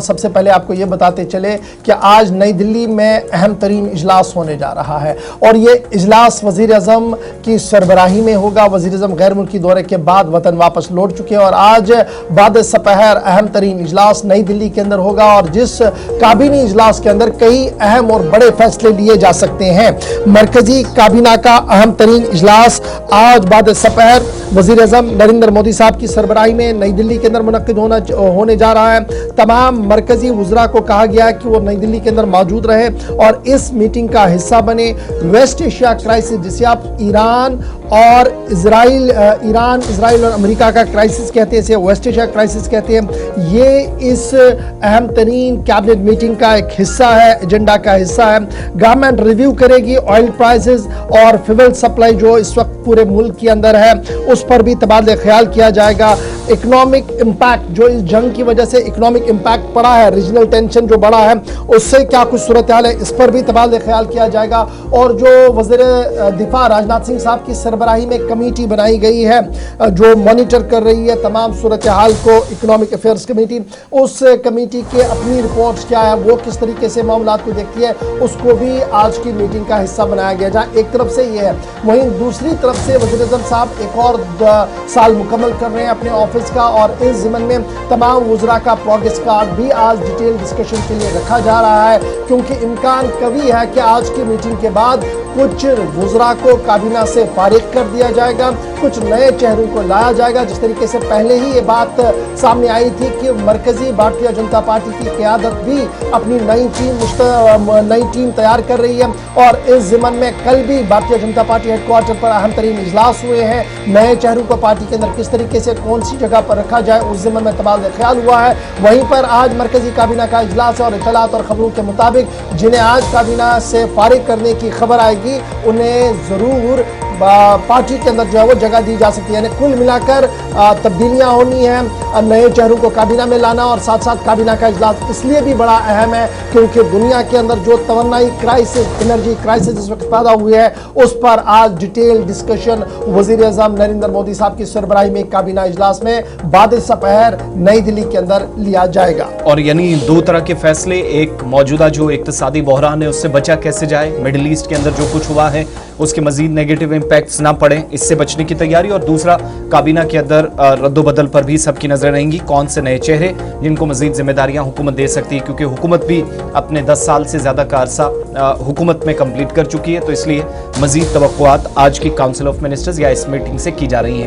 سب سے پہلے آپ کو یہ بتاتے چلے کہ آج نئی دلی میں اہم ترین اجلاس ہونے جا رہا ہے اور یہ اجلاس وزیر اعظم کی سربراہی میں ہوگا۔ وزیر اعظم غیر ملکی دورے کے بعد وطن واپس لوٹ چکے ہیں اور آج بعد سپہر اہم ترین اجلاس نئی دلی کے اندر ہوگا اور جس کابینی اجلاس کے اندر کئی اہم اور بڑے فیصلے لیے جا سکتے ہیں۔ مرکزی کابینہ کا اہم ترین اجلاس آج بعد سپہر وزیر اعظم نریندر مودی صاحب کی سربراہی میں نئی دلی کے اندر منعقد ہونے جا رہا ہے۔ تمام مرکزی وزراء کو کہا گیا ہے کہ وہ نئی دلی کے اندر موجود رہے اور اس میٹنگ کا حصہ بنے۔ ویسٹ ایشیا کرائسس جسے آپ ایران اسرائیل اور امریکہ کا کرائسس کہتے ہیں، اسے ویسٹ ایشیا کرائسس کہتے ہیں، یہ اس اہم ترین کیبنٹ میٹنگ کا ایک حصہ ہے، ایجنڈا کا حصہ ہے۔ گورنمنٹ ریویو کرے گی آئل پرائسز اور فیول سپلائی جو اس وقت پورے ملک کے اندر ہے، اس پر بھی تبادلہ خیال کیا جائے گا۔ اکنامک امپیکٹ جو اس جنگ کی وجہ سے اکنامک امپیکٹ پڑا ہے، ریجنل ٹینشن جو بڑا ہے، اس سے کیا کچھ صورتحال ہے، اس پر بھی تبادلہ خیال کیا جائے گا۔ اور جو وزیر دفاع راجناتھ سنگھ صاحب کی سربراہی میں کمیٹی بنائی گئی ہے جو مانیٹر کر رہی ہے تمام صورتحال کو، اکنامک افیئرز کمیٹی، اس کمیٹی کے اپنی رپورٹس کیا ہے، وہ کس طریقے سے معاملات کو دیکھتی ہے، اس کو بھی آج کی میٹنگ کا حصہ بنایا گیا۔ جہاں ایک طرف سے یہ ہے، وہیں دوسری طرف سے وزیر اعظم صاحب ایک اور سال مکمل کر رہے ہیں اپنے آفس کا اور اس ضمن میں تمام وزراء کا پروگریس کارڈ بھی آج ڈیٹیل ڈسکشن کے لیے رکھا جا رہا ہے، کیونکہ امکان قوی ہے کہ آج کی میٹنگ کے بعد کچھ وزراء کو کابینہ سے فارغ کر دیا جائے گا، کچھ نئے چہروں کو لایا جائے گا۔ جس طریقے سے پہلے ہی یہ بات سامنے آئی تھی کہ مرکزی بھارتیہ جنتا پارٹی کی قیادت بھی اپنی نئی ٹیم تیار کر رہی ہے اور اس ضمن میں کل بھی Bharatiya Janata party head quarter پر اہم ترین اجلاس ہوئے ہیں۔ نئے چہروں کو پارٹی کے اندر کس طریقے سے کون سی جگہ پر رکھا جائے اس ضمن میں تبادلہ خیال ہوا ہے۔ وہیں پر آج مرکزی کابینہ کا اجلاس ہے اور اطلاعات اور خبروں کے مطابق جنہیں آج کابینہ سے فارغ کرنے کی خبر آئے گی انہیں ضرور پارٹی کے اندر جو ہے وہ جگہ دی جا سکتی ہے۔ یعنی کل ملا کر تبدیلیاں ہونی ہیں، نئے چہروں کو کابینہ میں لانا اور ساتھ ساتھ کابینہ کا اجلاس اس لیے بھی بڑا اہم ہے کیونکہ دنیا کے اندر جو توانائی کرائسس، انرجی کرائسس اس وقت پیدا ہوئی ہے، اس پر آج ڈیٹیل ڈسکشن وزیر اعظم نریندر مودی صاحب کی سربراہی میں کابینہ اجلاس میں بعد سپہر نئی دلی کے اندر لیا جائے گا۔ اور یعنی دو طرح کے فیصلے، ایک موجودہ جو اقتصادی بحران ہے اس سے بچا کیسے جائے، مڈل ایسٹ کے اندر جو کچھ ہوا ہے اس کے مزید نیگیٹو امپیکٹس نہ پڑیں، اس سے بچنے کی تیاری، اور دوسرا کابینہ کے اندر رد و بدل پر بھی سب کی نظریں رہیں گی، کون سے نئے چہرے جن کو مزید ذمہ داریاں حکومت دے سکتی ہے، کیونکہ حکومت بھی اپنے 10 سال سے زیادہ کا عرصہ حکومت میں کمپلیٹ کر چکی ہے، تو اس لیے مزید توقعات آج کی کاؤنسل آف منسٹرز یا اس میٹنگ سے کی جا رہی ہیں۔